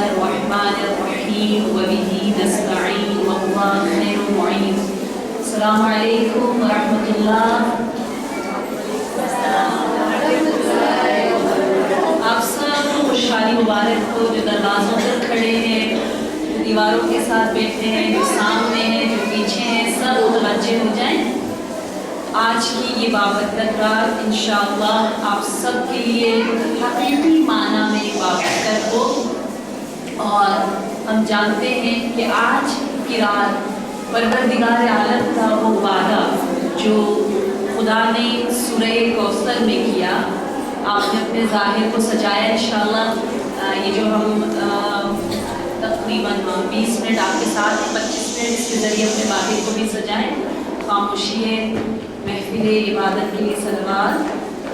الرحمن الرحیم وبہ نستعین وهو خیر المعین۔ السلام علیکم ورحمۃ اللہ۔ آپ سب کو شادی مبارک ہو، جو دروازوں پر کھڑے ہیں، دیواروں کے ساتھ بیٹھے ہیں، جو سامنے ہیں، جو پیچھے ہیں، سب متوجہ ہو جائیں۔ آج کی یہ بابرکت رات انشاءاللہ آپ سب کے لیے حقیقی معنی میں بابرکت ہو، اور ہم جانتے ہیں کہ آج کی رات پروردگار عالم کا وہ وعدہ جو خدا نے سورہ کوثر میں کیا، آپ نے اپنے ظاہر کو سجایا انشاءاللہ۔ یہ جو ہم تقریباً 20 منٹ آپ کے ساتھ 25 منٹ اس کے ذریعے اپنے باطن کو بھی سجائیں۔ خاموشی ہے، محفل عبادت کے لیے صلوات۔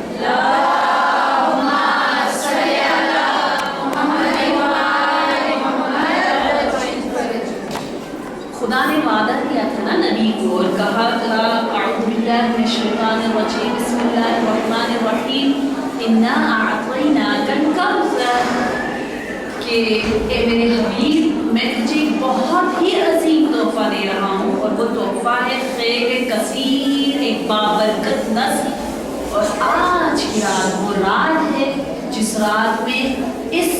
اللہم صلی علی محمد وآل محمد۔ خدا نے وعدہ دیا تھا نا نبی کو، اور کہا تھا اعوذ باللہ من الشیطان الرجیم بسم اللہ الرحمن الرحیم انا اعطیناک الکوثر، کہ اے میرے حبیب میں تجھے بہت ہی عظیم تحفہ دے رہا ہوں، اور وہ تحفہ ہے خیر کثیر، ایک بابرکت نسل۔ اور آج کی رات وہ رات ہے جس رات میں اس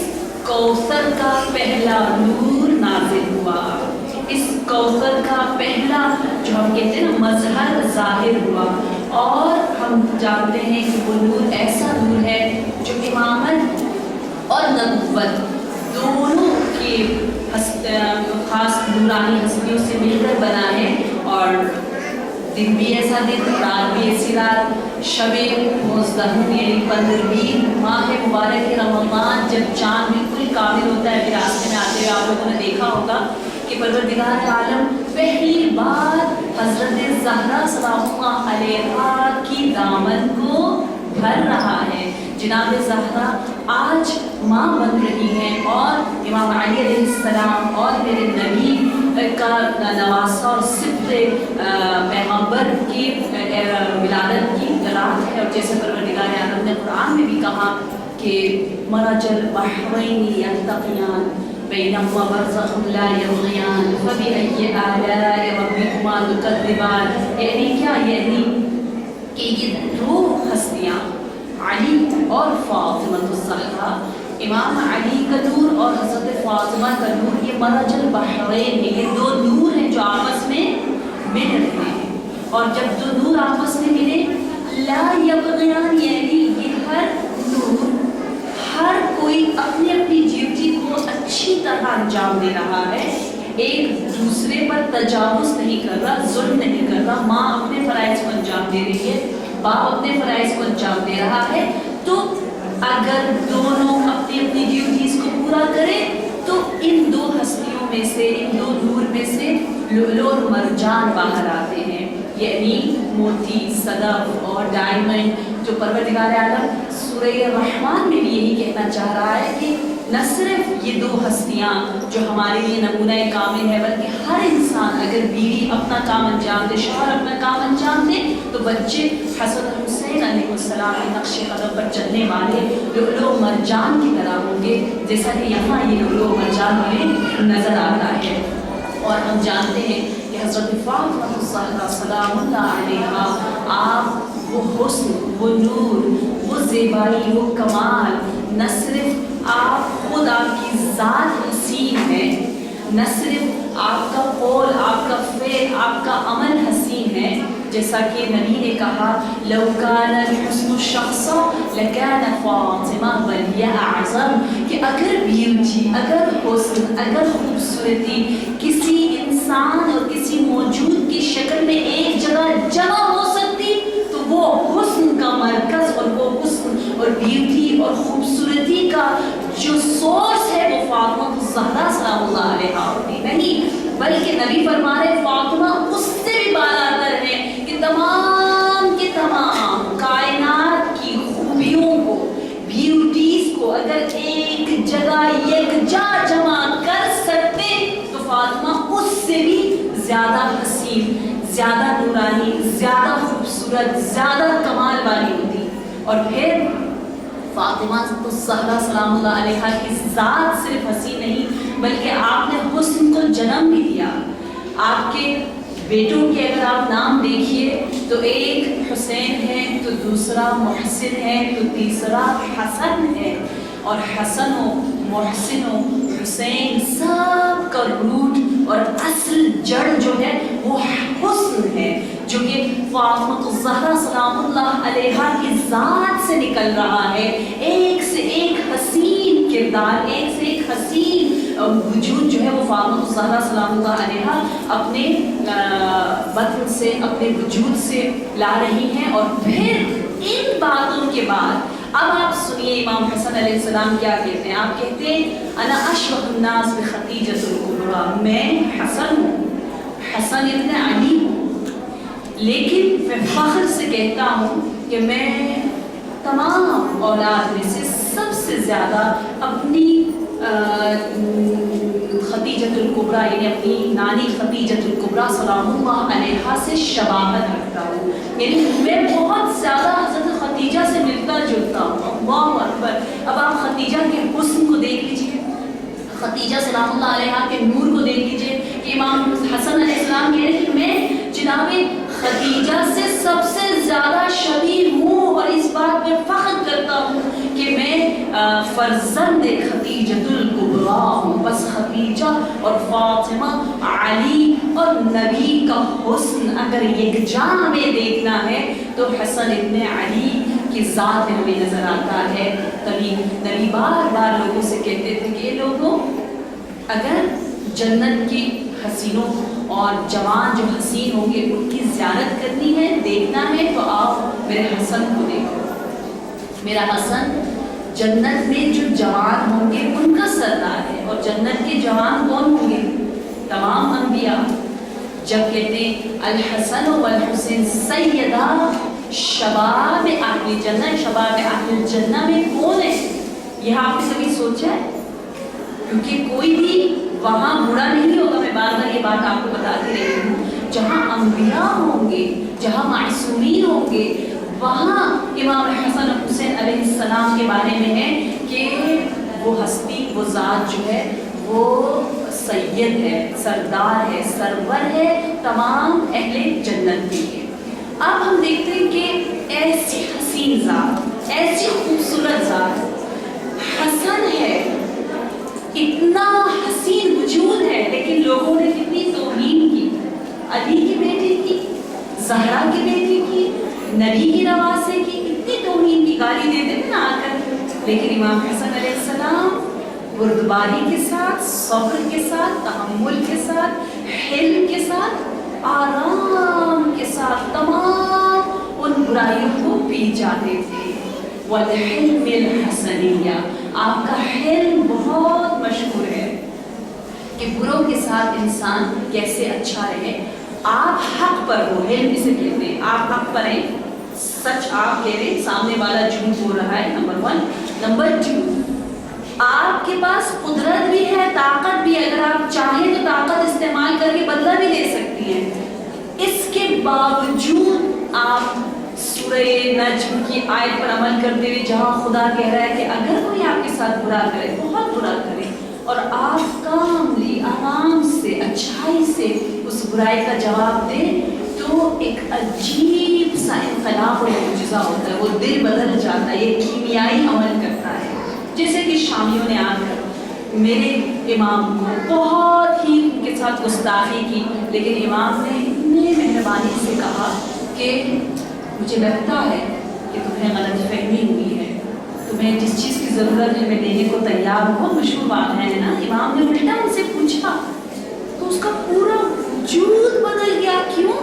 کوثر کا پہلا نور نازل ہوا، اس کوثر کا پہلا جو ہم کہتے ہیں نا مظہر ظاہر ہوا، اور ہم جانتے ہیں کہ وہ نور ایسا نور ہے جو امامت اور نبوت دونوں کی خاص نورانی ہستیوں سے مل کر بنا ہے، اور دن بھی ایسا دن، رات بھی ایسی رات، شب مزدہم یعنی 15 ماہ مبارک رمضان، جب چاند بالکل کامل ہوتا ہے۔ پھر راستے میں آتے ہوئے آپ لوگوں نے دیکھا ہوگا کہ پروردگار عالم پہلی بار حضرت زہرا سلام اللہ علیہا کی دامن کو بھر رہا ہے۔ جناب زہرا آج ماں بن رہی ہیں، اور امام علی علیہ السلام اور میرے نبی کا نواسہ اور صفت پیغمبر کی ولادت کی رات ہے۔ اور جیسے پروردگار عالم نے قرآن میں بھی کہا کہ مرج البحرین یلتقیان بینہما برزخ لا یبغیان فبأی آلاء ربکما تکذبان، یعنی کیا؟ یعنی کہ یہ دو ہستیاں علی اور فاطمہ الزہرا، امام علی کا نور اور حضرت فاطمہ کا نور، یہ مرج البحرین ہے، یہ دو نور ہیں جو آپس میں مل رہے ہیں، اور جب دو نور آپس میں ملے لا یبغیان، یعنی یہ ہر نور، ہر کوئی اپنی اپنی ڈیوٹی کو اچھی طرح انجام دے رہا ہے، ایک دوسرے پر تجاوز نہیں کر رہا، ظلم نہیں کر رہا۔ ماں اپنے فرائض کو انجام دے رہی ہے، باپ اپنے فرائض کو انجام دے رہا ہے، تو اگر دونوں اپنی اپنی ڈیوٹیز کو پورا کریں تو ان دو ہستیوں میں سے، ان دو نور میں سے لؤلؤ اور مرجان باہر آتے ہیں، یعنی موتی، صدف اور ڈائمنڈ۔ جو پروردگار عالم سورہ رحمان میں بھی یہی کہنا چاہ رہا ہے کہ نہ صرف یہ دو ہستیاں جو ہمارے لیے نمونہ کامل ہے، بلکہ ہر انسان، اگر بیوی اپنا کام انجام دے، شوہر اپنا کام انجام دے، تو بچے حسن حسین علیہ السلام کے نقش قدم پر چلنے والے لؤلؤ مرجان کی طرح ہوں گے، جیسا کہ یہاں یہ لؤلؤ مرجان ہمیں نظر آتا ہے۔ اور ہم جانتے ہیں کہ حضرت فاطمہ الزہرا سلام اللہ علیہا، آپ وہ حسن، وہ نور، وہ زیبائی، وہ کمال، نہ صرف آپ خود، آپ کی ذات حسین ہے، نہ صرف آپ کا قول، آپ کا فعل، آپ کا عمل حسین ہے، جیسا کہ نبی نے کہا لو کان الحسن شخصا لکان فاطمہ ولی اعظم، کہ اگر بیوٹی، اگر حسن، اگر خوبصورتی کسی انسان اور کسی موجود کی شکل میں ایک جگہ جمع ہو سکتی تو وہ حسن کا مرکز، اور وہ حسن اور بیوٹی اور خوبصورتی کا جو سورس ہے وہ فاطمہ الزہرا سلام اللہ علیہا ہوتی نہیں، بلکہ نبی فرما رہے فاطمہ اس سے بھی بالا تر ہے کہ تمام کے تمام کائنات کی خوبیوں کو، بیوٹیز کو اگر ایک جگہ یکجا جمع کر سکتے تو فاطمہ اس سے بھی زیادہ حسین، زیادہ نورانی، زیادہ خوبصورت، زیادہ کمال والی ہوتی۔ اور پھر فاطمہ الزہرا سلام اللہ علیہا کی ذات صرف حسین نہیں، بلکہ آپ نے حسن کو جنم بھی دیا. آپ کے بیٹوں کے اگر آپ نام دیکھیے تو ایک حسین ہے، تو دوسرا محسن ہے، تو تیسرا حسن ہے. اور حسن و محسن و حسین سب کا روٹ اور اصل جڑ جو ہے وہ حسن ہے، جو کہ فاطمہ الزہرا سلام اللہ علیہا کی ذات سے نکل رہا ہے. ایک سے ایک حسین کردار، ایک سے ایک حسین وجود جو ہے وہ فاطمہ الزہرا سلام اللہ علیہا اپنے بطن سے، اپنے وجود سے لا رہی ہیں. اور پھر ان باتوں کے بعد اب آپ سنیے امام حسن علیہ السلام کیا کہتے ہیں. آپ کہتے ہیں انا اشبہ الناس بخدیجۃ الکبریٰ، میں حسن ہوں، حسن ابن علی ہوں، لیکن میں فخر سے کہتا ہوں کہ میں تمام اولاد میں سے سب سے زیادہ اپنی خدیجۃ الکبریٰ یعنی اپنی نانی خدیجۃ الکبریٰ سلام اللہ علیہا سے شباہت رکھتا ہوں. یعنی میں بہت زیادہ حضرت خدیجہ سے ملتا جلتا ہوں. اللہ اکبر. اب آپ خدیجہ کے حسن کو دیکھ لیجیے، خدیجہ سلام اللہ علیہا کے نور کو دیکھ لیجیے کہ امام حسن علیہ السلام کہہ رہے ہیں کہ میں جناب خدیجہ سے سب سے زیادہ شبیہ ہوں، اور اس بات پر فخر کرتا ہوں کہ میں فرزند خدیجۃ الکبریٰ ہوں. بس خدیجہ اور فاطمہ، علی اور نبی کا حسن اگر یکجا ہمیں دیکھنا ہے تو حسن ابن علی کی ذات میں ہمیں نظر آتا ہے. تبھی نبی بار بار لوگوں سے کہتے تھے کہ لوگوں اگر جنت کی حسینوں اور جوان جو حسین ہوں گے ان کی زیارت کرنی ہے، دیکھنا ہے، تو آپ میرے حسن کو دیکھو. میرا حسن جنت میں جو جوان ہوں گے ان کا سردار ہے. اور جنت کے جوان کون ہوں گے؟ تمام انبیاء. جب کہتے ہیں الحسن والحسین سیدہ شباب اہل جنہ، شباب اہل جنہ میں کون ہے؟ یہ آپ نے کبھی سوچا ہے؟ کیونکہ کوئی بھی وہاں برا نہیں ہوگا. میں بار بار یہ بات آپ کو بتاتی رہی ہوں، جہاں انبیاء ہوں گے، جہاں معصومین ہوں گے، وہاں امام حسن حسین علیہ السلام کے بارے میں ہے کہ وہ ہستی، وہ ذات جو ہے وہ سید ہے، سردار ہے، سرور ہے تمام اہل جنت کے لیے. اب ہم دیکھتے ہیں کہ ایسی حسین ذات، ایسی خوبصورت ذات حسن ہے، اتنا حسین وجود ہے، لیکن لوگوں نے کتنی توہین کی. علی کی بیٹی کی، زہرا کی بیٹی کی، نبی کی نواسے کی، اتنی توہین کی، گالی دیتے تھے نا آ کر. لیکن امام حسن علیہ السلام بردباری کے ساتھ، صبر کے ساتھ، تحمل کے ساتھ، حلم کے ساتھ، آرام کے ساتھ تمام ان برائیوں کو پی جاتے تھے. والحلم الحسنیہ، آپ کا حلم بہت مشہور ہے کہ بروں کے ساتھ انسان کیسے اچھا رہے. آپ حق پر ہو، حلم اسے کہتے ہیں. آپ حق پر ہیں، سچ آپ کہہ رہے ہیں، سامنے والا جھوٹ بول رہا ہے، نمبر 1. نمبر 2، آپ کے پاس قدرت بھی ہے، طاقت بھی ہے، اگر آپ چاہیں تو طاقت استعمال کر کے بدلہ بھی لے سکتی ہیں. اس کے باوجود آپ سورہ نجم کی آیت پر عمل کرتے ہوئے جہاں خدا کہہ رہا ہے کہ اگر کوئی آپ کے ساتھ برا کرے، بہت برا کرے، اور آپ کاملی آرام سے اچھائی سے اس برائی کا جواب دیں، تو ایک عجیب سا انقلاب اور معجزہ ہوتا ہے. وہ دل بدل جاتا ہے، یہ کیمیائی عمل کرتا ہے. جیسے کہ شامیوں نے آ کر میرے امام کو بہت ہی ان کے ساتھ گستاخی کی، لیکن امام نے اتنے مہربانی سے کہا کہ مجھے لگتا ہے کہ تمہیں غلط فہمی ہوئی ہے، تمہیں جس چیز کی ضرورت ہے میں دینے کو تیار ہوں. مشہور بات ہے نا. امام نے الٹا ان سے پوچھا تو اس کا پورا وجود بدل گیا. کیوں؟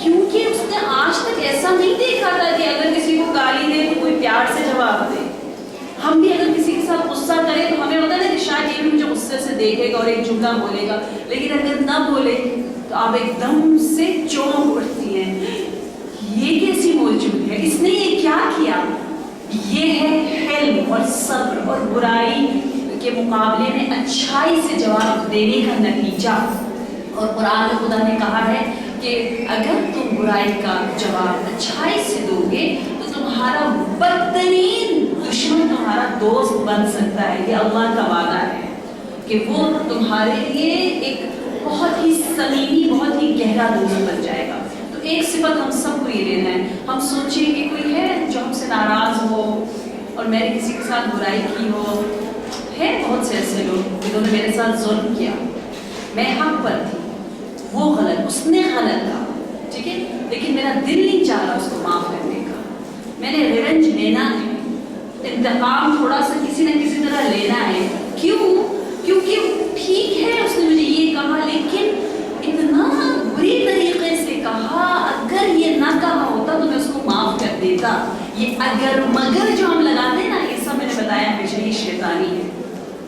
کیونکہ اس نے آج تک ایسا نہیں دیکھا تھا کہ اگر کسی کو گالی دے تو کوئی پیار سے جواب دے. ہم بھی اگر کسی کے ساتھ غصہ کریں تو ہمیں ہوتا ہے نا کہ شاید یہ بھی مجھے غصے سے دیکھے گا اور ایک جملہ بولے گا، لیکن اگر نہ بولے تو آپ ایک دم سے چونک اٹھتی ہیں. یہ کیسی موجود ہے، اس نے یہ کیا کیا؟ یہ ہے حلم اور صبر اور برائی کے مقابلے میں اچھائی سے جواب دینے کا نتیجہ. اور قرآن میں خدا نے کہا ہے کہ اگر تم برائی کا جواب اچھائی سے دو گے تو تمہارا بدترین دشمن تمہارا دوست بن سکتا ہے. یہ اللہ کا وعدہ ہے. کہ وہ تمہارے لیے ایک بہت ہی صمیمی، بہت ہی گہرا دوست بن جائے گا۔ تو ایک صفت ہم سب کو یہ لینا ہے۔ ہم سوچیں کہ کوئی ہے جو ہم سے ناراض ہو اور میں نے کسی کے ساتھ برائی کی ہو، ہے بہت سے ایسے لوگ جنہوں نے میرے ساتھ ظلم کیا، میں حق پر تھی، وہ غلط، اس نے غلط کہا، ٹھیک ہے، لیکن میرا دل نہیں چاہ رہا اس کو معاف کرنے کا، میں نے ریونج لینا ہے، انتقام تھوڑا سا کسی نہ کسی طرح لینا ہے۔ کیوں؟ کیونکہ ٹھیک ہے اس نے مجھے یہ کہا، لیکن اتنا بری طریقے سے کہا، اگر یہ نہ کہا ہوتا تو میں اس کو معاف کر دیتا۔ یہ اگر مگر جو ہم لگاتے ہیں نا، یہ سب میں نے بتایا ہمیشہ یہ شیطانی ہے،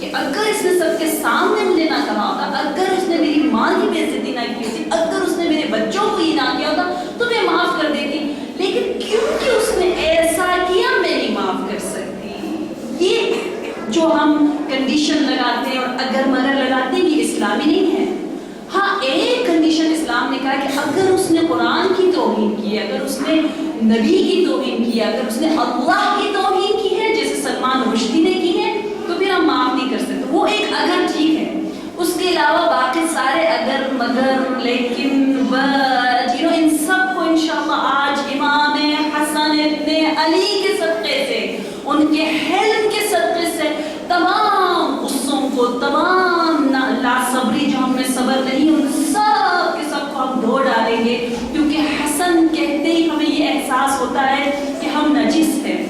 کہ اگر اس نے سب کے سامنے مجھے نہ کہا ہوتا، اگر اس نے میری ماں کی بے عزتی نہ کی ہوتی، اگر اس نے میرے بچوں کو یہ نہ کیا ہوتا تو میں معاف کر دیتی، لیکن کیونکہ اس نے ایسا کیا میں نہیں معاف کر سکتی۔ یہ جو ہم کنڈیشن لگاتے ہیں اور اگر مگر لگاتے ہیں یہ اسلامی نہیں ہے۔ ہاں ایک کنڈیشن اسلام نے کہا کہ اگر اس نے قرآن کی توہین کی ہے، اگر اس نے نبی کی توہین کی ہے، اگر اس نے اللہ کی توہین کی ہے جیسے سلمان رشدی نے کی ہے، تو پھر ہم معاف نہیں کر سکتے۔ وہ ایک اگر ٹھیک ہے، اس کے علاوہ باقی سارے اگر مگر لیکن ان سب کو انشاءاللہ آج امام حسن ابن علی کے صدقے سے، ان کے حلم کے صدقے سے تمام غصوں کو، تمام لاصبری جو ہم میں صبر نہیں، ان سب کے سب کو ہم دھو ڈالیں گے، کیونکہ حسن کہتے ہی ہمیں یہ احساس ہوتا ہے کہ ہم نجس ہیں،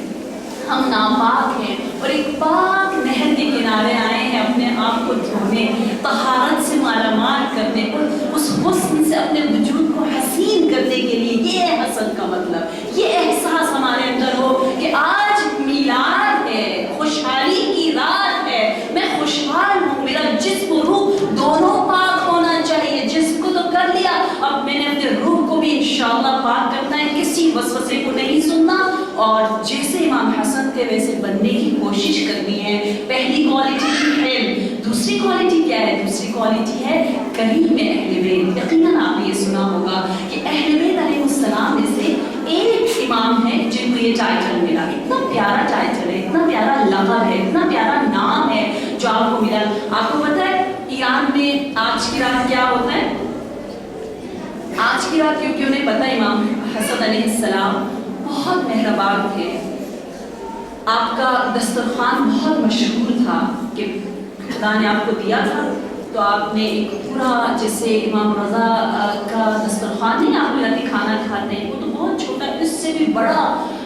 ہم ناپاک ہیں، اور ایک پاک نہر کے کنارے آئے ہیں اپنے آپ کو دھونے، طہارت سے مالا مال کرنے اور اس حسن سے اپنے وجود کو حسین کرنے کے لیے۔ یہ ہے حسن کا مطلب، یہ احساس ہمارے اندر ہو کہ آج میلاد ہے، خوشحالی کی رات ہے، میں خوشحال ہوں، میرا جسم و روح دونوں پاک ہونا چاہیے۔ جسم کو تو کر لیا، اب میں نے اپنے روح کو بھی انشاءاللہ پاک کرنا ہے، کسی وسوسے کو نہیں سننا، اور جیسے امام حسن کے ویسے بننے کی کوشش کرنی ہے۔ پہلی کوالٹی ہے، دوسری کوالٹی کیا ہے؟ دوسری کوالٹی ہے کریم اہل بیت۔ یقیناً آپ نے یہ سنا ہوگا کہ اہل بیت علیہ السلام میں سے ایک امام ہے جن کو یہ ٹائٹل ملا، اتنا پیارا ٹائٹل ہے، اتنا پیارا لقب ہے، اتنا پیارا نام ہے جو آپ کو ملا۔ آپ کو پتہ ہے ایران میں آج کی رات کیا ہوتا ہے؟ آج کی رات کیونکہ انہیں پتہ امام حسن علیہ السلام بہت مہربان تھے، آپ کا دسترخوان بہت مشہور تھا کہ خدا نے آپ کو دیا تھا، تو آپ نے ایک پورا، جیسے امام رضا کا دسترخوان نہیں آپ ملاتے کھانا کھاتے ہیں، وہ تو بہت چھوٹا، اس سے بھی بڑا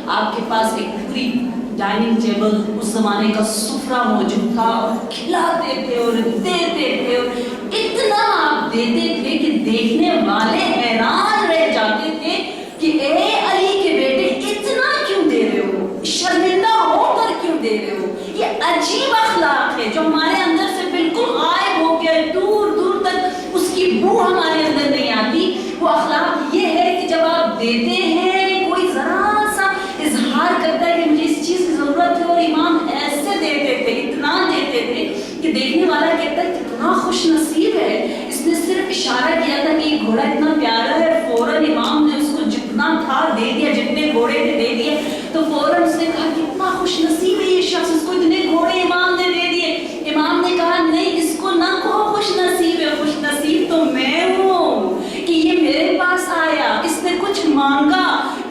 آپ کے پاس ایک پوری ڈائننگ ٹیبل، اس زمانے کا سفرہ موجود تھا، اور کھلاتے تھے اور دیتے تھے، اور اتنا آپ دیتے تھے کہ دیکھنے والے حیران رہ جاتے تھے کہ اے علی کے بیٹے اتنا کیوں دے رہے ہو، شرمندہ ہو کر کیوں دے رہے ہو۔ یہ عجیب اخلاق ہے جو ہمارے اندر سے بالکل غائب ہو گیا، دور دور تک اس کی بو ہمارے اندر نہیں آتی۔ وہ اخلاق یہ ہے کہ جب آپ دیتے ہیں، کوئی ذرا سا اظہار کرتا ہے کہ مجھے اس چیز کی ضرورت ہے، اور امام ایسے دیتے تھے، اتنا دیتے تھے کہ دیکھنے والا کہتا ہے کتنا خوش نصیب ہے، اس نے صرف اشارہ کیا تھا کہ یہ گھوڑا اتنا پیارا ہے، فوراً امام نے اس کو جتنا تھا دے دیا، جتنے گھوڑے تھے دے دیے، تو فوراً اس نے کہا کتنا خوش نصیب ہے یہ شخص، اس کو اتنے گھوڑے امام نے دے دیے۔ امام نے کہا نہیں، اس کو نہ کہو خوش نصیب ہے، خوش نصیب تو میں ہوں کہ یہ میرے پاس آیا، اس نے کچھ مانگا،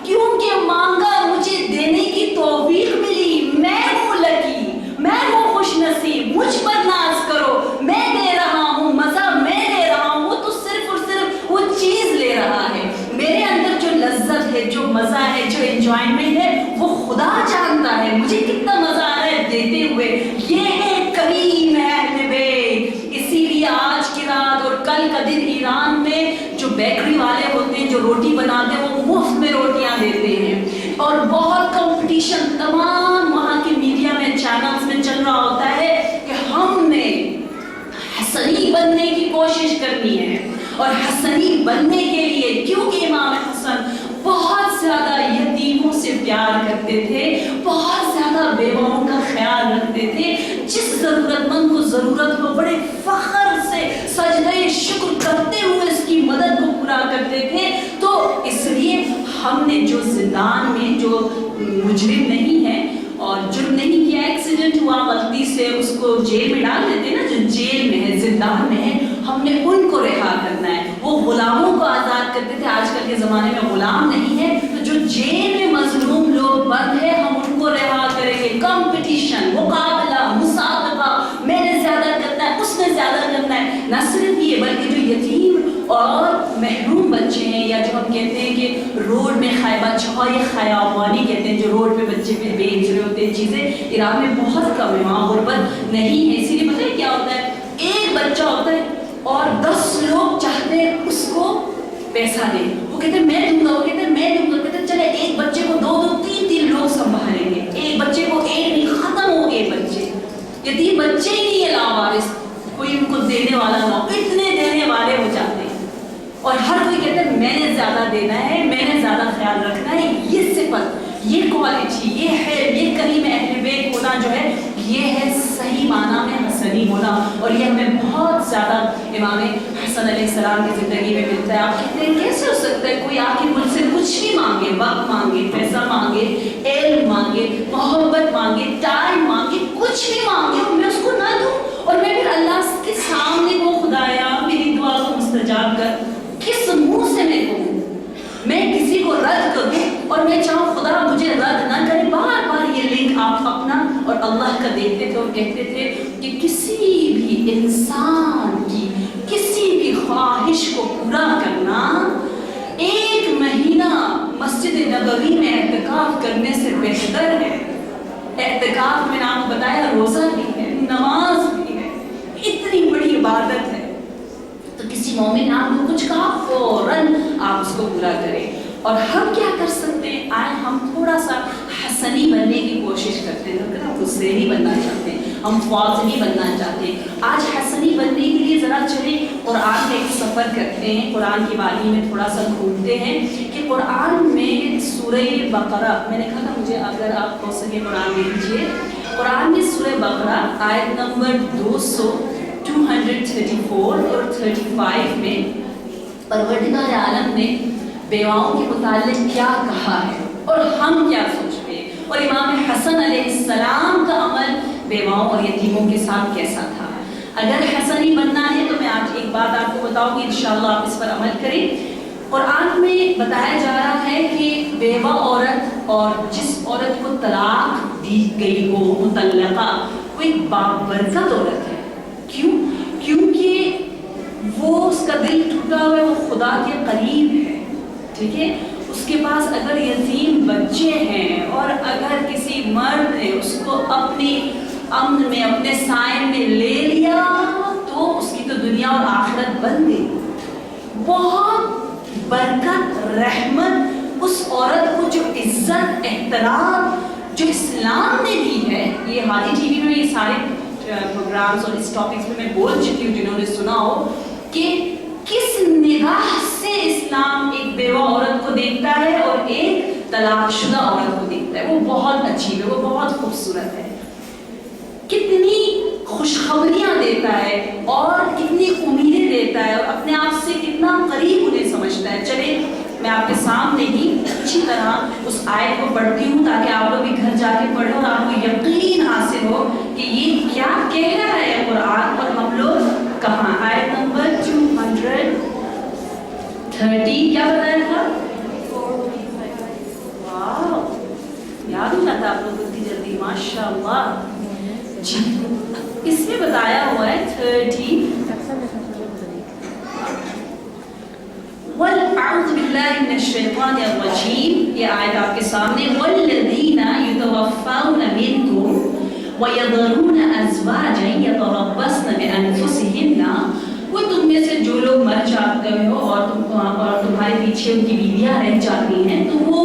کیونکہ مانگا مجھے دینے کی توفیق ملی، میں ہوں لکی، میں ہوں خوش نصیب، مجھ پر ناز کرو، میں دے رہا ہوں، مزہ میں لے رہا ہوں، وہ تو صرف اور صرف وہ چیز لے رہا ہے، میرے اندر جو لذت ہے، جو مزہ ہے، جو انجوائمنٹ ہے، وہ خدا جانتا ہے مجھے کتنا مزہ آ رہا ہے دیتے ہوئے۔ یہ ہے کریم اہل بیت۔ اسی لیے آج کی رات اور کل کا دن ایران میں جو بیکری والے ہوتے ہیں، جو روٹی بناتے ہیں، وہ مفت میں روٹیاں دیتے ہیں، اور بہت کمپٹیشن تمام وہاں کے میڈیا میں، چینلز میں چل رہا ہوتا ہے کہ ہم نے حسنی بننے کی کوشش کرنی ہے، اور حسنی بننے کے لیے، کیونکہ امام حسن بہت زیادہ یتیموں سے پیار کرتے تھے، بہت زیادہ بیواؤں کا خیال رکھتے تھے، جس ضرورت مند کو ضرورت ہو بڑے فخر سے سجدہ شکر کرتے ہوئے اس کی مدد کو پورا کرتے تھے۔ تو اس لیے ہم نے جو زندان میں جو مجرم نہیں ہے اور جرم نہیں کیا، ایکسیڈنٹ ایکسیڈنٹ ہوا غلطی سے اس کو جیل میں ڈال دیتے ہیں نا, جو جیل میں ہے, زندان میں ہے, ہم نے ان کو رہا کرنا ہے. وہ غلاموں کو آزاد کرتے تھے, آج کل کے زمانے میں غلام نہیں ہے, تو جو جیل میں مظلوم لوگ بند ہیں ہم ان کو رہا کریں گے. کمپٹیشن, مقابلہ, مسابقہ, میں نے زیادہ کرنا ہے, اس نے زیادہ کرنا ہے. نہ صرف یہ بلکہ جو یتیم اور محروم بچے ہیں, یا جو ہم کہتے ہیں کہ روڈ میں بچہ, یہ خیابانی کہتے ہیں, جو روڈ پہ بچے پہ بیچ رہے ہوتے ہیں چیزیں, ایران میں بہت کم ہے, وہاں غربت نہیں ہے. اسی لیے پتہ ہے کیا ہوتا ہے, ایک بچہ ہوتا ہے اور 10 لوگ چاہتے ہیں اس کو پیسہ دیں, وہ کہتے ہیں میں دوں گا, وہ کہتے ہیں میں دوں گا, کہتے ہیں چلے ایک بچے کو 2 3 لوگ سنبھالیں گے, ایک بچے کو ایک نہیں, ختم ہو گئے بچے, یتیم بچے ہی نہیں ہے لاوارث, کوئی ان کو دینے والا نہ ہو, اتنے دینے والے ہو جاتے ہیں. اور ہر کوئی کہتا ہے میں نے زیادہ دینا ہے, میں نے زیادہ خیال رکھنا ہے. یہ صفت, یہ کوالٹی, یہ ہے, یہ کریم اہل بیت ہونا جو ہے, یہ ہے صحیح معنی میں حسنی ہونا. اور یہ ہمیں بہت زیادہ امام حسن علیہ السلام کی زندگی میں ملتا ہے. آپ کہتے ہیں کیسے ہو سکتا ہے کوئی آ کے مجھ سے کچھ بھی مانگے, وقت مانگے, پیسہ مانگے, علم مانگے, محبت مانگے, ٹائم مانگے, کچھ بھی مانگے اور میں اس کو نہ دوں, اور میں پھر اللہ کے سامنے وہ خدایا میری دعا کو مستجاب کر, کس منہ سے میں کہوں, میں کسی کو رد کروں اور میں چاہوں خدا مجھے رد نہ کرے. بار بار یہ لنک آپ اپنا اور اللہ کا دیکھتے تھے اور کہتے تھے کہ کسی بھی انسان کی کسی بھی خواہش کو پورا کرنا 1 مہینہ مسجد نبوی میں اعتکاف کرنے سے بہتر ہے. اعتکاف میں نے آپ کو بتایا روزہ بھی ہے, نماز بھی ہے, اتنی بڑی عبادت ہے. تو کسی مومن آپ کو کچھ کہا فوراً آپ اس کو پورا کریں. اور ہم کیا کر سکتے ہیں, آئے ہم تھوڑا سا حسنی بننے کی کوشش کرتے ہیں, ہم حسینی بننا چاہتے ہیں, ہم فاضلی بننا چاہتے ہیں. آج حسنی بننے کے لیے ذرا چلیں قرآن کا ایک سفر کرتے ہیں, قرآن کی وادی میں تھوڑا سا گھومتے ہیں کہ قرآن میں سورہ بقرہ, میں نے کہا تھا مجھے اگر آپ ہو سکے قرآن دے دیجیے. قرآن میں سورہ بقرہ آیت نمبر 234 اور 35 میں پروردگار عالم نے بیواؤں کے متعلق کیا کہا ہے اور ہم کیا سوچتے ہیں, اور امام حسن علیہ السلام کا عمل بیواؤں اور یتیموں کے ساتھ کیسا تھا. اگر حسنی بننا ہے تو میں آج ایک بات آپ کو بتاؤں گی, انشاءاللہ آپ اس پر عمل کریں. قرآن میں بتایا جا رہا ہے کہ بیوہ عورت اور جس عورت کو طلاق دی گئی ہو, مطلقہ, وہ ایک بابرکت عورت ہے. کیوں؟ کیونکہ وہ اس کا دل ٹوٹا ہوا ہے, وہ خدا کے قریب ہے, ٹھیک ہے. اس کے پاس اگر یتیم بچے ہیں اور اگر کسی مرد نے اس کو اپنی امن میں, اپنے سائے میں لے لیا تو اس کی تو دنیا اور آخرت بن گئی. بہت برکت, رحمت اس عورت کو, جو عزت, احترام جو اسلام نے دی ہے. یہ ہادی ٹی وی میں یہ سارے پروگرامز اور اس ٹاپکس میں میں بول چکی ہوں, جنہوں نے سنا ہو کہ کس نگاہ سے اسلام ایک بیوہ عورت کو دیکھتا ہے اور ایک طلاق شدہ عورت کو دیکھتا ہے. وہ بہت اچھی ہے, وہ بہت خوبصورت ہے, کتنی خوشخبریاں دیتا ہے اور کتنی امیدیں دیتا ہے, اور اپنے آپ سے کتنا قریب انہیں سمجھتا ہے. چلے میں آپ کے سامنے ہی اچھی طرح اس آیت کو پڑھتی ہوں تاکہ آپ لوگ بھی گھر جا کے پڑھیں اور آپ کو یقین حاصل ہو کہ یہ کیا کہہ رہا ہے قرآن اور ہم لوگ کہاں. آیت نمبر 230 کیا بتایا تھا؟ واو, یاد ہو جاتا آپ لوگ اتنی جلدی, ماشاء اللہ. جی, اس میں بتایا ہوا ہے 30. وَالْأَعُوذُ بِاللَّهِ مِنَ الشَّيْطَانِ الرَّجِيمِ, یہ آیت آپ کے سامنے. وَالَّذِينَ يُتَوَفَّوْنَ مِنْكُمْ وَيَذَرُونَ أَزْوَاجًا يَتَرَبَّصْنَ بِأَنفُسِهِنَّ, وہ تم میں سے جو لوگ مر جاتے ہو اور تمہارے پیچھے ان کی بیویاں رہ جاتی ہیں تو وہ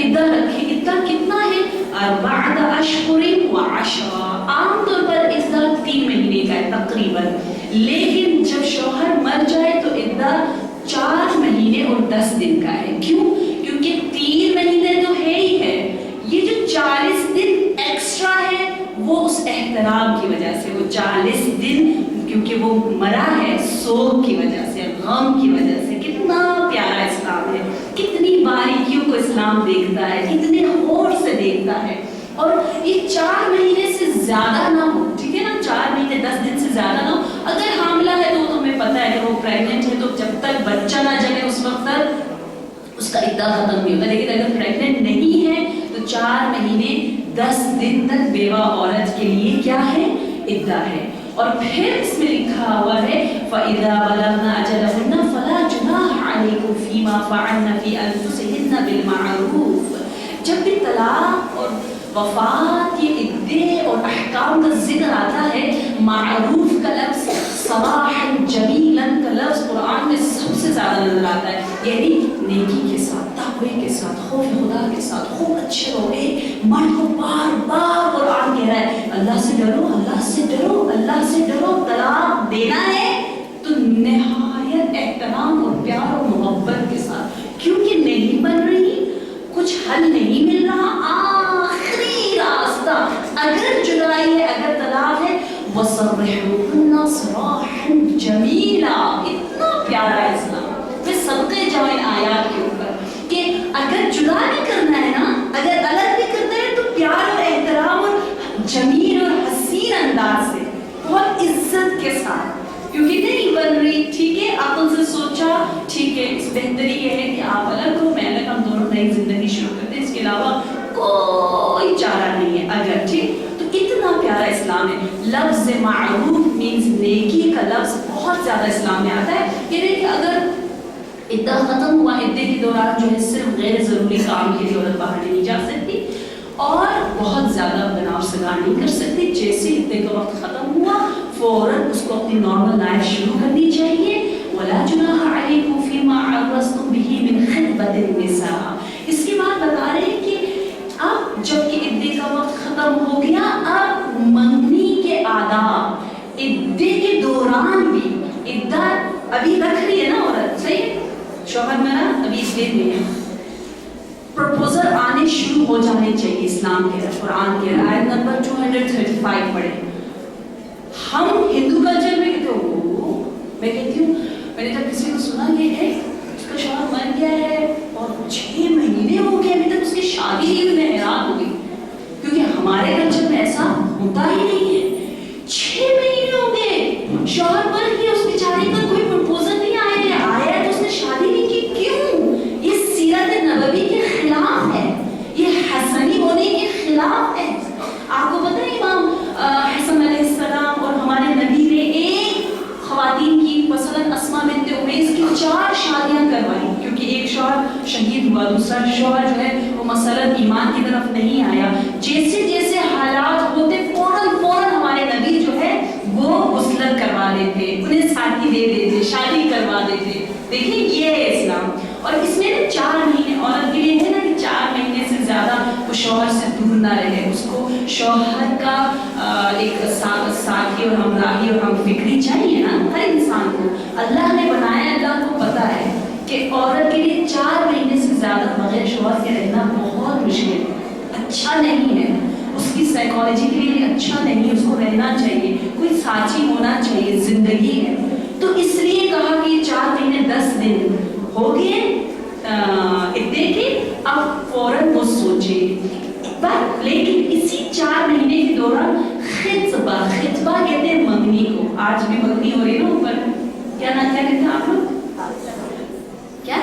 عدہ رکھیں. عدہ کتنا ہے؟ 4 اشہر و 10. عام طور پر عدہ 3 مہینے کا ہے تقریباً, لیکن جب شوہر مر جائے تو عدہ 4 مہینے اور 10 دن کا ہے. کیوں؟ کیونکہ 3 مہینے تو ہے ہی ہے, یہ جو 40 دن ایکسٹرا ہے وہ اس احترام کی وجہ سے, وہ 40 دن کیونکہ وہ مرا ہے سوگ کی وجہ سے, غم کی وجہ سے. کتنا پیارا اسلام ہے, کتنی باریکیوں کو اسلام دیکھتا ہے, کتنے غور سے دیکھتا ہے. اور یہ 4 مہینے سے زیادہ نہ ہو, ٹھیک ہے نا, 4 مہینے 10 دن سے زیادہ نہ ہو. اگر حاملہ ہے تو ہمیں پتہ ہے کہ وہ پریگننٹ ہے, تو جب تک بچہ نہ جنے اس وقت تک اس کا عدہ ختم نہیں ہوتا. لیکن اگر پریگننٹ نہیں ہے تو 4 مہینے 10 دن تک بیوہ عورت کے لیے کیا ہے, عدہ ہے. اور پھر اس میں لکھا ہوا ہے فَإِذَا بَلَغْنَ أَجَلَهُنَّ فَلَا جُنَاحَ عَلَيْكُمْ فِي مَا فَعَلْنَ فِي أَنفُسِهِنَّ بِالْمَعْرُوفِ. جب بھی طلاق اور وفات کے عدے اور احکام کا ذکر آتا ہے, معروف کا لفظ, صباحاً جمیلاً کا لفظ قرآن میں سب سے زیادہ نظر آتا ہے. یعنی نیکی کے ساتھ, تقوی کے ساتھ, خوف خدا کے ساتھ, خوب اچھے ہو. ایک مرد کو بار بار قرآن کہہ رہا ہے اللہ سے ڈرو, اللہ سے ڈرو, اللہ سے ڈرو. طلاق دینا ہے تو نہایت احترام اور پیار اور محبت کے ساتھ, کیونکہ نہیں بن رہی, کچھ حل نہیں مل رہا, آخری راستہ اگر جدائی ہے, اگر طلاق ہے, وَصَرِّحُوهُنَّ صِرَاحًا جَمِيلًا. اتنا پیارا ہے اسلام. میں صدقے جاؤں ان آیات کے اوپر کہ اگر جدا بھی کرنا ہے نا, اگر الگ بھی کرنا ہے تو پیار اور احترام اور جمیل اور حسین انداز سے, بہت عزت کے ساتھ. کیونکہ نہیں بن رہی, ٹھیک ہے, عقل سے سوچا, ٹھیک ہے, اس بہتری یہ ہے کہ آپ الگ ہو, میں الگ, ہم دونوں نئی زندگی شروع کرتے ہیں, اس کے علاوہ کوئی چارہ نہیں ہے. اگر ٹھیک, تو اتنا پیارا اسلام ہے. لفظ معروف مینز نیکی کا لفظ بہت زیادہ اسلام میں آتا ہے. یعنی کہ اگر عدہ ختم ہوا, عدے کے دوران جو ہے صرف غیر ضروری کام کے لیے عورت باہر نہیں جا سکتی اور بہت زیادہ بناؤ سگا نہیں کر سکتی. جیسے عدے کا وقت ختم ہوا فوراً اس کو اپنی نارمل لائف شروع کرنی چاہیے. وَلَا جُنَاحَ عَلَيْكُمْ فِي مَا عَرَّضْتُمْ بِهِ مِنْ خِطْبَةِ النِّسَاءِ. اس کے بعد بتا رہے ہیں کہ اب جب کہ عدے کا وقت ختم ہو گیا, اب منگنی کے آداب, عدے کے دوران بھی, عدہ ابھی رکھ رہی ہے نا عورت, صحیح ہے, شوہر میرا ابھی عدے میں ہے, پروپوزل آنے شروع ہو جانے چاہیے. اسلام کے قرآن کے آیت نمبر 235 پڑھیں. ہم ہندو کلچر میں کہتے ہو, میں کہتی ہوں, میں نے جب کسی کو سنا کہ ہے اس کا شوہر مر گیا ہے اور 6 مہینے ہو گئے ابھی تک اس کی شادی نہیں ہوئی, میں حیران ہو گئی. کیونکہ ہمارے کلچر میں ایسا ہوتا ہی نہیں ہے. 6 مہینے ہو گئے, شوہر مر گیا, اس بیچاری کا کوئی پروپوزل نہیں آیا ہے تو اس نے شادی نہیں کی. کیوں؟ یہ سیرت نبوی کے خلاف ہے, یہ حسنی ہونے کے خلاف ہے. آپ کو پتہ ہے امام حسن علیہ السلام اور ہمارے نبی نے ایک خواتین کی, مثلا اسماء بنت امیس کی 4 شادیاں کروائی, کیونکہ ایک شوہر شہید ہوا, دوسرا شوہر جو ہے وہ مثلا ایمان کی طرف نہیں آیا. جیسے جیسے حالات ہوتے فوراً ہمارے نبی جو ہے وہ غسلت کروا دیتے, انہیں ساتھی دے دیتے, شادی کروا دیتے. دیکھیں یہ ہے اسلام. اور اس میں 4 مہینے عورت کے لیے ہے نا کہ 4 مہینے سے زیادہ وہ شوہر سے دور نہ رہے, اس کو شوہر کا ایک ساتھی اور ہمراہی اور ہم فکری چاہیے نا ہر انسان کو. اللہ نے بنایا, اللہ کو پتہ ہے کہ عورت کے لیے 4 مہینے سے زیادہ بغیر شوہر کے رہنا بہت مشکل ہے, اچھا نہیں ہے, اس کی سائیکالوجی کے لیے اچھا نہیں, اس کو رہنا چاہیے, کوئی ساتھی ہونا چاہیے, زندگی ہے. تو اس لیے کہا کہ 4 مہینے 10 دن ہو گئے عدے کے, اب فوراً وہ سوچے. لیکن اسی 4 مہینے کے دوران خطبہ کہتے ہیں منگنی کو. آج بھی منگنی ہو رہی ہے نا اوپر, کیا نام کیا کہتے ہیں آپ لوگ, کیا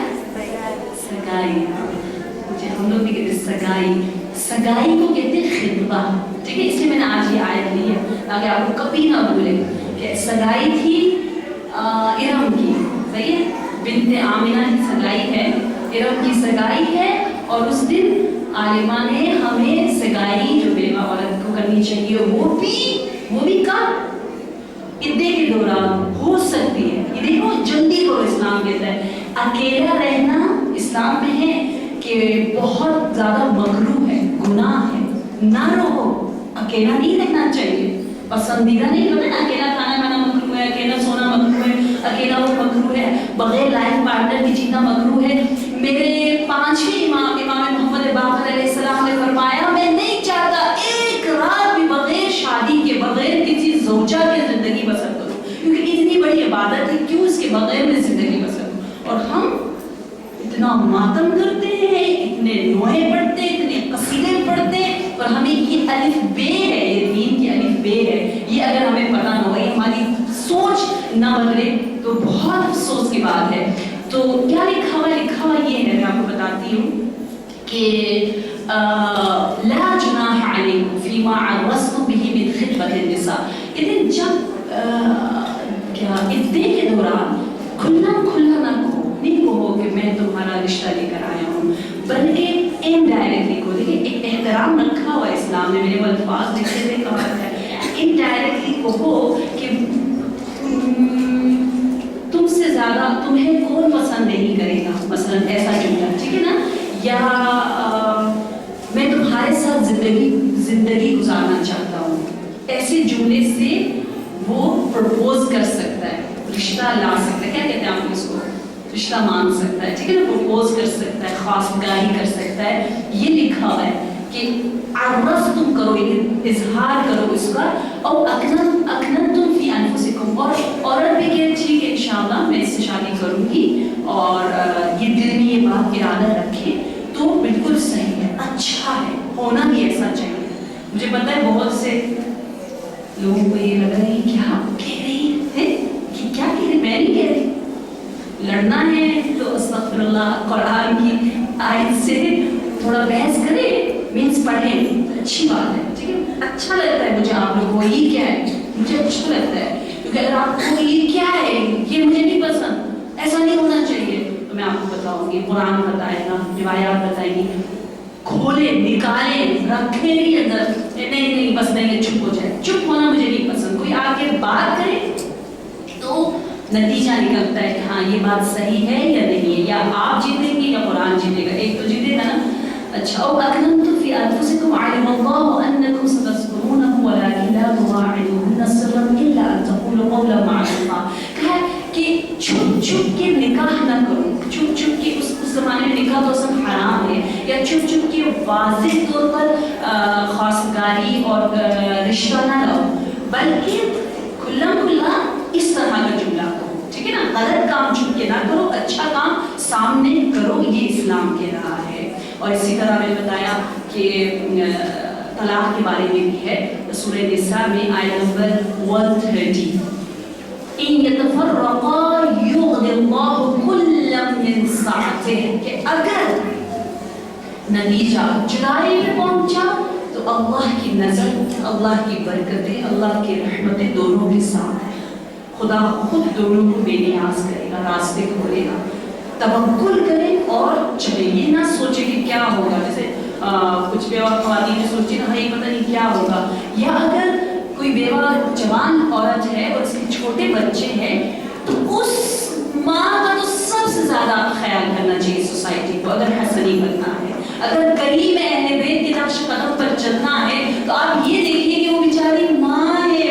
سگائی, مجھے ہم لوگ بھی کہتے ہیں سگائی. سگائی کو کہتے ہیں خطبہ, ٹھیک ہے. اس لیے میں نے آج یہ آیت لی ہے تاکہ آپ کو کبھی نہ بھولے کہ سگائی تھی ارم کی, صحیح ہے, بنت آمنہ کی سگائی ہے, ارم کی سگائی ہے. اور اس دن عالمہ نے ہمیں سگائی جو بیوہ عورت کو کرنی چاہیے وہ بھی کب, عدے کے دوران ہو سکتی ہے. یہ دیکھو جلدی کرو, اسلام کہتا ہے اکیلا رہنا اسلام میں ہے کہ بہت زیادہ مکروہ ہے, گناہ ہے, نہ رہو, اکیلا نہیں رہنا چاہیے. پسندیدہ نہیں ہوتا نا, اکیلا کھانا کھانا مکروہ ہے, اکیلا سونا مکروہ ہے, اکیلا وہ مکروہ ہے, بغیر لائف پارٹنر کی جینا مکروہ ہے. میرے 5ویں امام محمد باقر علیہ السلام نے فرمایا میں نہیں چاہتا ایک رات بھی بغیر شادی کے, بغیر کسی زوجہ کے زندگی بسر کروں, کیونکہ اتنی بڑی عبادت ہے, کیوں اس کے بغیر میں زندگی بسر کروں. اور ہم اتنا ماتم کرتے ہیں, اتنے نوحے پڑھتے ہیں, اتنے قصیدے پڑھتے ہیں, اور ہمیں یہ الف بے ہے، یہ دین کی الف بے ہے، یہ اگر ہمیں پتہ نہ ہو، یہ ہماری سوچ نہ بدلے تو بہت افسوس کی بات ہے۔ تو کیا لکھا ہوا یہ ہے، میں آپ کو بتاتی ہوں کہ لا جناح علیکم فیما عرضتم بہ من خطبۃ النساء، یعنی جب کیا عدے کے دوران کھلا نہ کہو کہ میں تمہارا رشتہ لے کر آیا ہوں، بلکہ انڈائریکٹلی کو دیکھیں، ایک احترام رکھا ہوا اسلام نے، میرے وہ الفاظ لکھے تھے، کہا ہے انڈائریکٹلی کہو کہ تم سے زیادہ تمہیں کون پسند نہیں کرے گا، مثلا ایسا جملہ، ٹھیک ہے نا، یا میں تمہارے ساتھ زندگی گزارنا چاہتا ہوں، ایسے جملے سے وہ پرپوز کر سکتا ہے، رشتہ لا سکتا ہے، کیا کہتے ہیں آپ اس کو، رشتہ مانگ سکتا ہے، ٹھیک ہے نا، پرپوز کر سکتا ہے، خواستگاری کر سکتا ہے۔ یہ لکھا ہوا ہے کہ عرض تم کرو، اظہار کرو اس کا، اور اکننتم فی انفسکم، اور عورت بھی کہ ٹھیک ہے انشاءاللہ میں اس سے شادی کروں گی، اور یہ دل میں یہ بات ارادہ رکھے تو بالکل صحیح ہے، اچھا ہے، ہونا بھی ایسا چاہیے۔ مجھے پتہ ہے بہت سے لوگوں کو یہ لگ رہا ہے کیا کہہ رہی ہے، کہ کیا کہہ رہی، میں نہیں کہہ رہی، لڑنا ہے تو استغفر اللہ، قرآن کی آیت سے تھوڑا بحث کرے، مینس پڑھیں، اچھی بات ہے، ٹھیک ہے، اچھا لگتا ہے مجھے آپ لوگوں کو، یہ کیا ہے مجھے اچھا لگتا ہے، کیونکہ اگر آپ کو یہ کیا ہے یہ مجھے نہیں پسند، ایسا نہیں ہونا چاہیے، تو میں آپ کو بتاؤں گی، قرآن بتائے گا، روایات بتائیں گی، کھولے نکالے رکھے نہیں اندر، نہیں بس نہیں چپ ہو جائے، چپ ہونا مجھے نہیں پسند، کوئی آ کے بات کرے تو نتیجہ نکلتا ہے کہ ہاں یہ بات صحیح ہے یا نہیں ہے، یا آپ جیتیں گے یا قرآن جیتے گا، ایک تو جیتے گا نا۔ اچھا، او اکننتم فی انفسکم علم اللہ انکم ستذکرونہ ولکن لا تواعدوہن سرا الا ان تقولوا قولا معروفا، کہا کہ چھپ کے نکاح نہ کرو، چھپ کے اس زمانے میں نکاح تو سب حرام ہے، یا چھپ کے واضح طور پر خواستگاری اور رشتہ نہ لاؤ، بلکہ کھلا اس طرح کا جملہ کرو، ٹھیک ہے نا، غلط کام چھپ کے نہ کرو، اچھا کام سامنے کرو، یہ اسلام کہہ رہا ہے۔ اور اسی طرح میں نے بتایا کہ طلاق کے بارے میں بھی ہے، سورہ نساء میں آیت نمبر 130، ان یتفرقا یغنی اللہ کلا من سعتہ، کہ اگر نتیجہ جدائی میں پہنچا تو اللہ کی نظر، اللہ کی برکتیں، اللہ کی رحمتیں دونوں کے ساتھ ہیں، خدا خود دونوں کو بے نیاز کرے گا، راستے کھولے گا، توکل کرے اور چلے، یہ نہ سوچے کہ کیا ہوگا، جیسے کچھ بیوہ خواتین نے سوچی نا یہ پتہ نہیں کیا ہوگا، یا اگر کوئی بیوہ جوان عورت ہے اور اس کے چھوٹے بچے ہیں تو اس ماں کا تو سب سے زیادہ خیال کرنا چاہیے سوسائٹی کو، اگر حسنی بننا ہے، اگر کریم اہل بیت کے نقش قدم پر چلنا ہے تو آپ یہ دیکھیے کہ وہ بیچاری ماں ہے،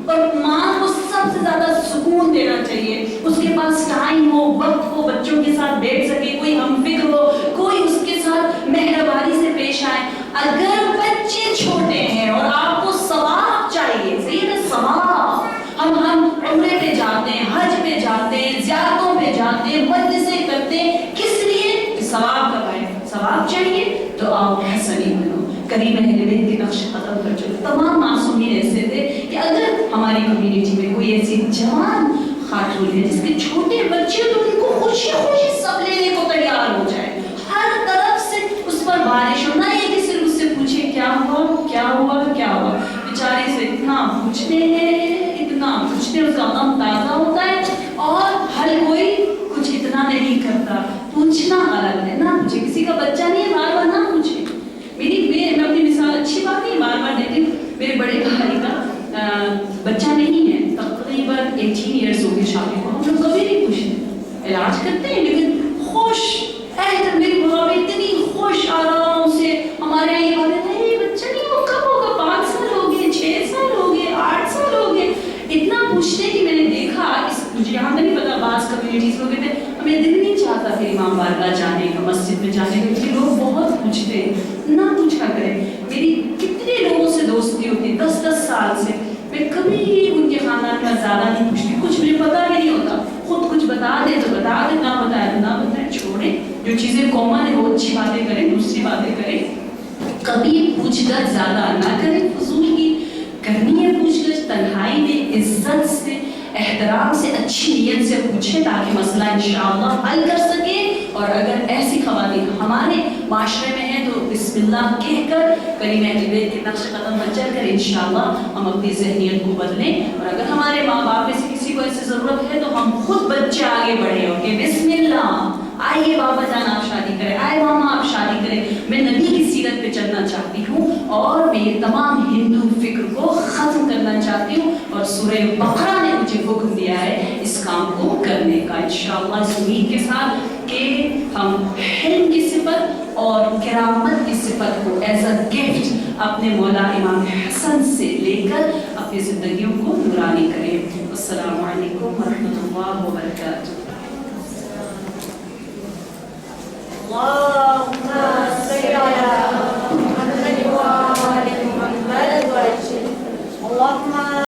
اور ماں کو سب سے زیادہ سکون دینا چاہیے، اس کے پاس ٹائم ہو، وقت ہو، بچوں کے ساتھ بیٹھ سکے، کوئی ہم فکر ہو، کوئی اس کے ساتھ مہربانی سے پیش آئے۔ اگر بچے چھوٹے ہیں اور آپ کو ثواب چاہیے، صحیح ہے نا، ثواب، ہم عمرے پہ جاتے ہیں، حج پہ جاتے ہیں، زیارتوں پہ جاتے ہیں، مجلسیں کرتے ہیں، کس لیے؟ ثواب کا پائے، ثواب چاہیے تو آپ حسنی بنو، کریم اہل بیت کے نقش قدم پر چلو۔ تمام معصومین ایسے تھے کہ اگر ہماری کمیونٹی میں کوئی ایسی جوان خاتون ہے جس کے چھوٹے بچے تو ان کو خوشی سب لینے کو تیار ہو جائے، ہر طرف سے اس پر بارش ہو، نہ یہ کہ صرف اس سے پوچھے کیا ہوا، بیچارے سے اتنا پوچھتے ہیں، اس کا غم تازہ ہوتا ہے، اور ہر کوئی کچھ اتنا نہیں کرتا، پوچھنا غلط ہے، نہ پوچھے، کسی کا بچہ نہیں ہے بار نہ پوچھے۔ میں اپنی مثال اچھی بات نہیں بار دیتی ہوں، میرے بڑے بھائی کا بچہ نہیں ہے، تقریباً 18 ایئرس ہو گئے شادی کو، ہم لوگ کبھی نہیں پوچھتے، علاج کرتے ہیں لیکن خوش، میری بھابھی اتنی خوش آرام سے ہمارے یہاں یہ بات ہے، یہ بچہ نہیں، وہ کب ہوگا، 5 سال ہو گئے، 6 سال ہو گئے، 8 سال ہو گئے، اتنا پوچھتے کہ میں نے دیکھا، مجھے یہاں نہیں پتا، بعض کمیونٹیز میں کہتے ہیں ہمیں دل نہیں چاہتا پھر امام بارگاہ جانے کا، مسجد میں جانے کا، کیونکہ لوگ بہت پوچھتے ہیں، نہ پوچھا کریں۔ میری کتنے لوگوں سے دوستی ہوتی 10 سال سے، میں کبھی ان کے خاندان کا زیادہ نہیں پوچھتی، کچھ مجھے پتا بھی نہیں ہوتا، خود کچھ بتا دے تو بتا دے، نہ بتائے تو نہ بتائے، چھوڑے، جو چیزیں کامن ہے وہ اچھی باتیں کریں، دوسری باتیں کریں۔ کبھی پوچھ گچھ زیادہ نہ کریں، فضول کی کرنی ہے پوچھ گچھ تنہائی میں عزت سے احترام سے اچھی نیت سے پوچھیں تاکہ مسئلہ انشاءاللہ حل کر سکے. اور اگر ایسی خواتین ہمارے معاشرے میں ہیں تو بسم اللہ کہہ کر کلمہ اہل بیت کے نقش قدم پر چل کر انشاءاللہ ہم اپنی ذہنیت کو بدلیں. اور اگر ہمارے ماں باپ میں سے کسی کو ایسی ضرورت ہے تو ہم خود بچے آگے بڑھے ہو کہ بسم اللہ آئیے بابا جان آپ شادی کریں، آئے ماما آپ شادی کریں. میں نبی کی سیرت پہ چلنا چاہتی ہوں اور میں یہ تمام ہندو فکر کو ختم کرنا چاہتی ہوں اور سورہ بقرہ نے مجھے حکم دیا ہے اس کام کو کرنے کا. انشاءاللہ اس امید کے ساتھ کہ ہم حلم کی صفت اور کرامت کی صفت کو ایز اے گفٹ اپنے مولا امام حسن سے لے کر اپنی زندگیوں کو نورانی کریں. السلام علیکم ورحمۃ اللہ وبرکاتہ.